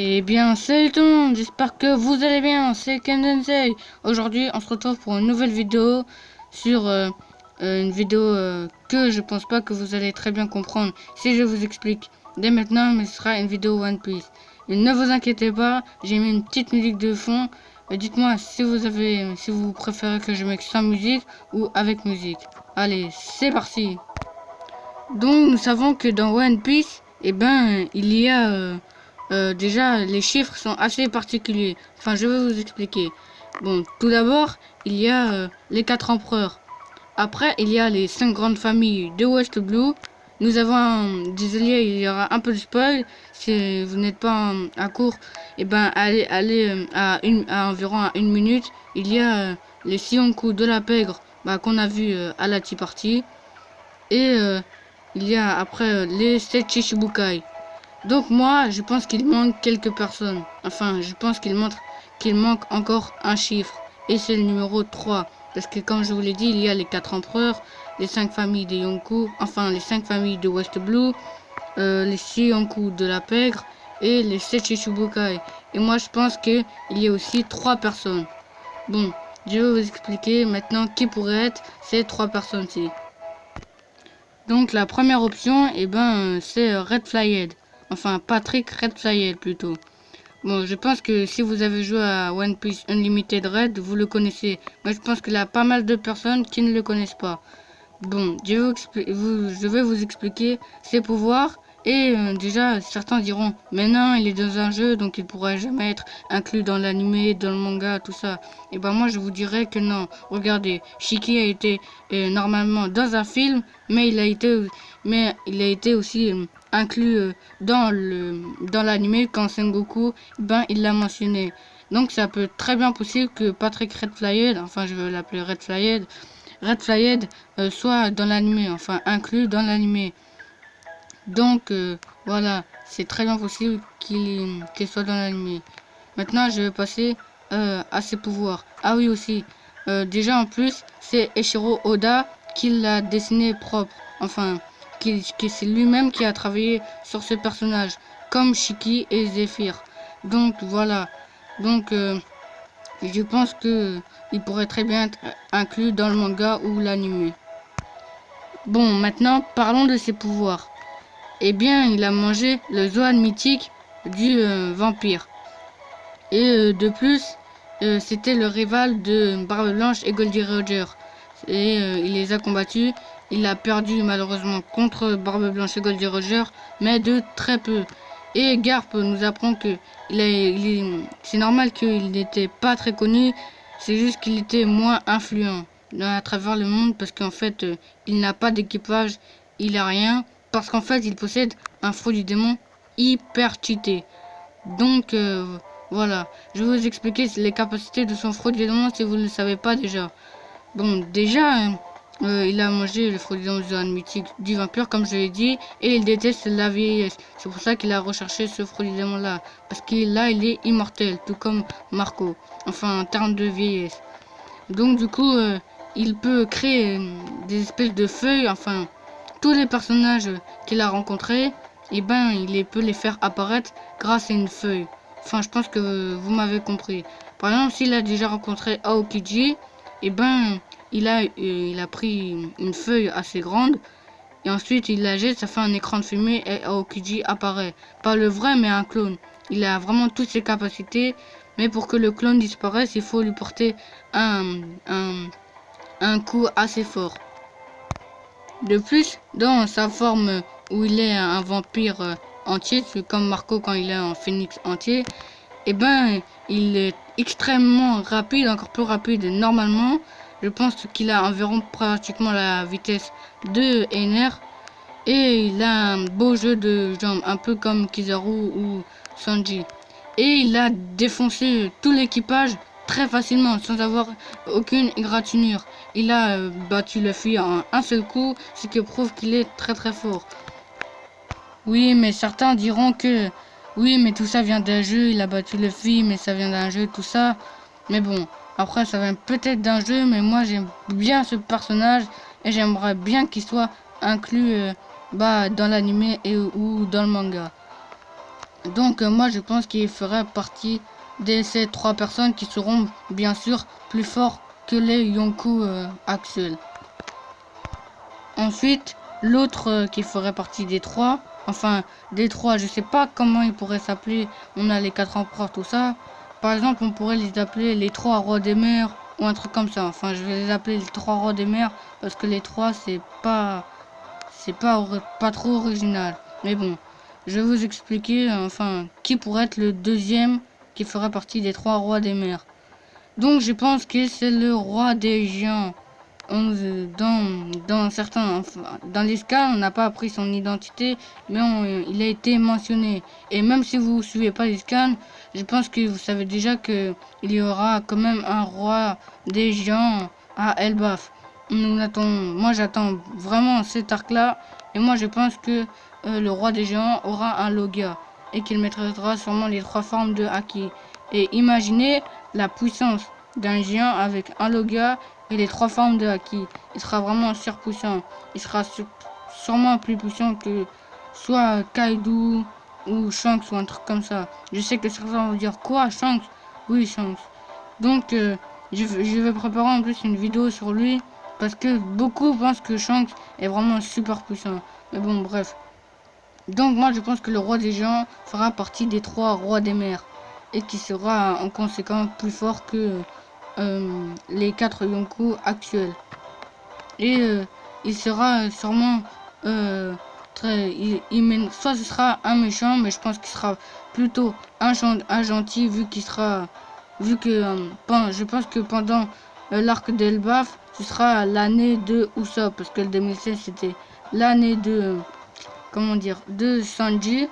Eh bien, salut tout le monde, j'espère que vous allez bien, c'est Kendensei. Aujourd'hui, on se retrouve pour une nouvelle vidéo sur une vidéo que je pense pas que vous allez très bien comprendre si je vous explique dès maintenant, mais ce sera une vidéo One Piece. Et ne vous inquiétez pas, j'ai mis une petite musique de fond. Dites-moi si vous préférez que je mette sans musique ou avec musique. Allez, c'est parti. Donc, nous savons que dans One Piece, il y a déjà, les chiffres sont assez particuliers. Enfin, je vais vous expliquer. Bon, tout d'abord, il y a les 4 empereurs. Après, il y a les 5 grandes familles de West Blue. Nous avons, désolé, il y aura un peu de spoil. Si vous n'êtes pas à court, allez à environ à 1 minute. Il y a les Sionku de la pègre qu'on a vu à la Tea Party. Et il y a après les 7 Chichibukai. Donc moi, je pense qu'il manque quelques personnes. Enfin, je pense qu'il manque encore un chiffre. Et c'est le numéro 3. Parce que comme je vous l'ai dit, il y a les 4 empereurs, les 5 familles de Yonkou, enfin les 5 familles de West Blue, les 6 Yonkou de la pègre et les 7 Shichibukai. Et moi, je pense qu'il y a aussi 3 personnes. Bon, je vais vous expliquer maintenant qui pourrait être ces 3 personnes-ci. Donc la première option, c'est Red Flyhead. Enfin, Patrick Red Flyhead plutôt. Bon, je pense que si vous avez joué à One Piece Unlimited Red, vous le connaissez. Moi, je pense qu'il y a pas mal de personnes qui ne le connaissent pas. Bon, je vais vous expliquer ses pouvoirs. Et déjà, certains diront, mais non, il est dans un jeu, donc il pourrait jamais être inclus dans l'anime, dans le manga, tout ça. Et ben moi, je vous dirais que non. Regardez, Shiki a été normalement dans un film, mais il a été aussi inclus dans l'anime quand Sengoku, il l'a mentionné. Donc ça peut être très bien possible que Patrick Red Flyhead, enfin je vais l'appeler Red Flyhead soit dans l'anime, enfin inclus dans l'anime. Donc voilà, c'est très bien possible qu'il soit dans l'anime. Maintenant, je vais passer à ses pouvoirs. Ah oui aussi, déjà en plus, c'est Eiichiro Oda qui l'a dessiné propre. Enfin, c'est lui-même qui a travaillé sur ce personnage, comme Shiki et Zephyr. Donc voilà. Donc je pense que il pourrait très bien être inclus dans le manga ou l'anime. Bon, maintenant parlons de ses pouvoirs. Eh bien, il a mangé le Zoan mythique du vampire. Et de plus, c'était le rival de Barbe Blanche et Goldie Roger. Et il les a combattus. Il a perdu malheureusement contre Barbe Blanche et Goldie Roger, mais de très peu. Et Garp nous apprend que c'est normal qu'il n'était pas très connu, c'est juste qu'il était moins influent à travers le monde parce qu'en fait, il n'a pas d'équipage, il a rien, parce qu'en fait, il possède un fruit du démon hyper cheaté. Donc, voilà, je vais vous expliquer les capacités de son fruit du démon si vous ne le savez pas déjà. Bon, déjà, il a mangé le fruit mythique du vampire, comme je l'ai dit, et il déteste la vieillesse. C'est pour ça qu'il a recherché ce fruit là, parce qu'il là, il est immortel, tout comme Marco. Enfin, en termes de vieillesse. Donc, du coup, il peut créer des espèces de feuilles. Enfin, tous les personnages qu'il a rencontrés, il peut les faire apparaître grâce à une feuille. Enfin, je pense que vous m'avez compris. Par exemple, s'il a déjà rencontré Aokiji, il a pris une feuille assez grande et ensuite il la jette, ça fait un écran de fumée et Aokiji apparaît. Pas le vrai, mais un clone. Il a vraiment toutes ses capacités, mais pour que le clone disparaisse, il faut lui porter un coup assez fort. De plus, dans sa forme où il est un vampire entier, comme Marco quand il est un phénix entier, il est extrêmement rapide, encore plus rapide normalement. Je pense qu'il a environ pratiquement la vitesse de Ener. Et il a un beau jeu de jambes, un peu comme Kizaru ou Sanji. Et il a défoncé tout l'équipage très facilement, sans avoir aucune égratignure. Il a battu Luffy en un seul coup, ce qui prouve qu'il est très très fort. Oui, mais certains diront que oui, mais tout ça vient d'un jeu, il a battu Luffy, mais ça vient d'un jeu, tout ça. Mais bon, après ça vient peut-être d'un jeu, mais moi j'aime bien ce personnage et j'aimerais bien qu'il soit inclus dans l'anime et ou dans le manga. Donc moi je pense qu'il ferait partie de ces 3 personnes qui seront bien sûr plus forts que les Yonkou actuels. Ensuite, l'autre qui ferait partie des 3, enfin des 3, je sais pas comment ils pourraient s'appeler. On a les 4 empereurs, tout ça. Par exemple, on pourrait les appeler les 3 rois des mers ou un truc comme ça. Enfin, je vais les appeler les 3 rois des mers parce que les 3 c'est pas trop original. Mais bon, je vais vous expliquer enfin qui pourrait être le deuxième qui ferait partie des 3 rois des mers. Donc je pense que c'est le roi des géants. Dans certains, enfin, dans les scans, on n'a pas appris son identité, mais il a été mentionné. Et même si vous ne suivez pas les scans, je pense que vous savez déjà que il y aura quand même un roi des géants à Elbaf. Moi j'attends vraiment cet arc-là, et moi je pense que le roi des géants aura un Logia et qu'il maîtrisera sûrement les 3 formes de Haki. Et imaginez la puissance d'un géant avec un Logia et les 3 formes de Haki. Il sera vraiment surpuissant. Il sera sûrement plus puissant que soit Kaido ou Shanks ou un truc comme ça. Je sais que certains vont dire quoi, Shanks? Oui, Shanks. Donc je vais préparer en plus une vidéo sur lui parce que beaucoup pensent que Shanks est vraiment super puissant. Mais bon, bref. Donc moi je pense que le roi des géants fera partie des 3 rois des mers et qui sera en conséquence plus fort que les 4 Yonkou actuels. Et il sera sûrement soit ce sera un méchant, mais je pense qu'il sera plutôt un gentil vu qu'il sera je pense que pendant l'arc d'Elbaf ce sera l'année de Usopp parce que le 2016 c'était l'année de comment dire de Sanji,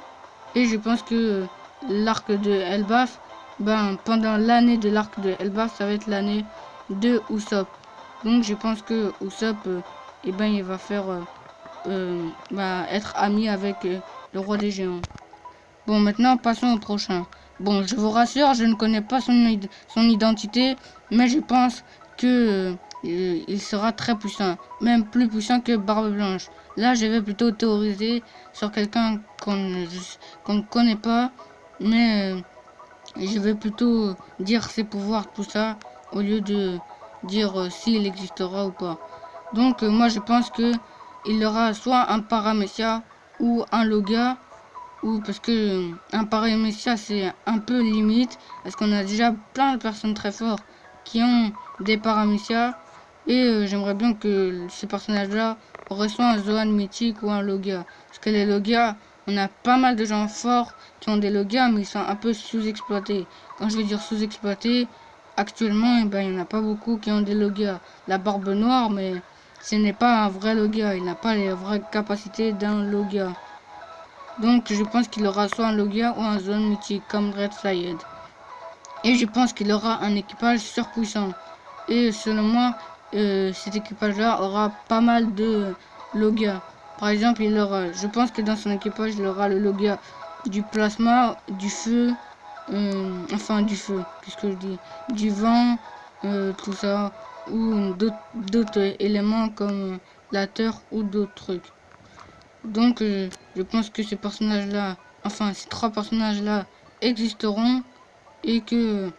et je pense que l'arc de Elbaf, pendant l'année de l'arc de Elbaf ça va être l'année de Usopp. Donc je pense que Usopp il va faire être ami avec le roi des géants. Bon, maintenant passons au prochain. Bon, je vous rassure, je ne connais pas son identité, mais je pense que il sera très puissant, même plus puissant que Barbe Blanche. Là, je vais plutôt théoriser sur quelqu'un qu'on ne connaît pas, mais je vais plutôt dire ses pouvoirs, tout ça, au lieu de dire s'il existera ou pas. Donc, moi, je pense que il aura soit un Paramecia ou un Logia, ou parce que un Paramecia c'est un peu limite, parce qu'on a déjà plein de personnes très fortes qui ont des Paramecia, et j'aimerais bien que ces personnages-là auraient soit un Zoan mythique ou un Logia. Parce que les Logia, on a pas mal de gens forts qui ont des Logia, mais ils sont un peu sous-exploités. Quand je veux dire sous-exploités, actuellement, il n'y en a pas beaucoup qui ont des Logia. La Barbe Noire, mais ce n'est pas un vrai Logia, il n'a pas les vraies capacités d'un Logia. Donc je pense qu'il aura soit un Logia ou un Zone mythique comme Red Sayed. Et je pense qu'il aura un équipage surpuissant. Et selon moi, cet équipage-là aura pas mal de Logia. Par exemple, je pense que dans son équipage, il aura le Logia du plasma, du feu, enfin du feu, qu'est-ce que je dis, du vent, tout ça, ou d'autres éléments comme la terre ou d'autres trucs. Donc je pense que ces personnages-là, enfin ces 3 personnages-là existeront et que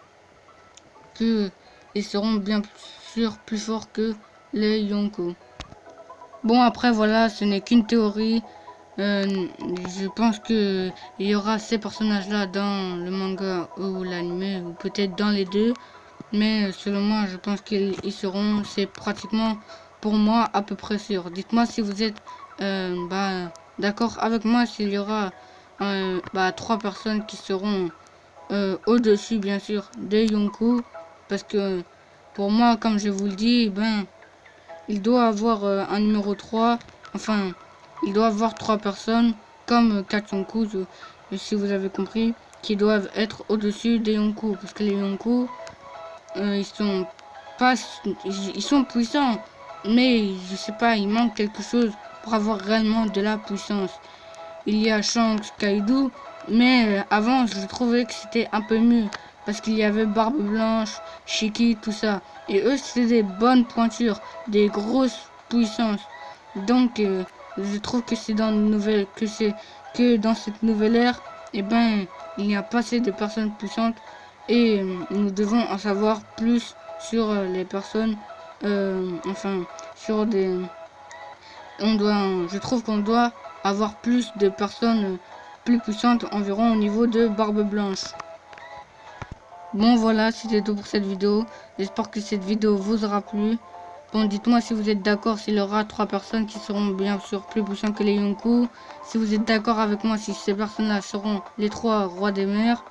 ils seront bien sûr plus forts que les Yonkou. Bon, après voilà, ce n'est qu'une théorie. Je pense que il y aura ces personnages-là dans le manga ou l'anime, ou peut-être dans les deux. Mais selon moi, je pense qu'ils seront, c'est pratiquement pour moi à peu près sûr. Dites-moi si vous êtes d'accord avec moi s'il y aura 3 personnes qui seront au-dessus bien sûr des Yonkou. Parce que pour moi, comme je vous le dis, il doit avoir un numéro 3. Enfin, il doit avoir 3 personnes comme 4 Yonkou, si vous avez compris, qui doivent être au-dessus des Yonkou. Parce que les Yonkou, ils sont puissants, mais je sais pas, il manque quelque chose pour avoir réellement de la puissance. Il y a Shanks, Kaido, mais avant je trouvais que c'était un peu mieux parce qu'il y avait Barbe Blanche, Shiki, tout ça, et eux c'était des bonnes pointures, des grosses puissances. Donc je trouve que c'est dans cette nouvelle ère eh ben, il n'y a pas assez de personnes puissantes et nous devons en savoir plus sur les personnes, enfin, sur des... je trouve qu'on doit avoir plus de personnes plus puissantes environ au niveau de Barbe Blanche. Bon voilà, c'était tout pour cette vidéo. J'espère que cette vidéo vous aura plu. Bon, dites-moi si vous êtes d'accord s'il y aura 3 personnes qui seront bien sûr plus puissantes que les Yonkou. Si vous êtes d'accord avec moi si ces personnes-là seront les 3 rois des mers.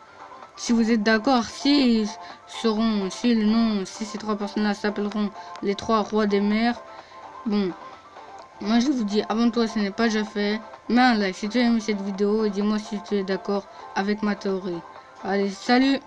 Si vous êtes d'accord si ces 3 personnes-là s'appelleront les 3 rois des mers. Bon, moi je vous dis avant toi ce n'est pas déjà fait. Mets un like si tu as aimé cette vidéo et dis-moi si tu es d'accord avec ma théorie. Allez, salut!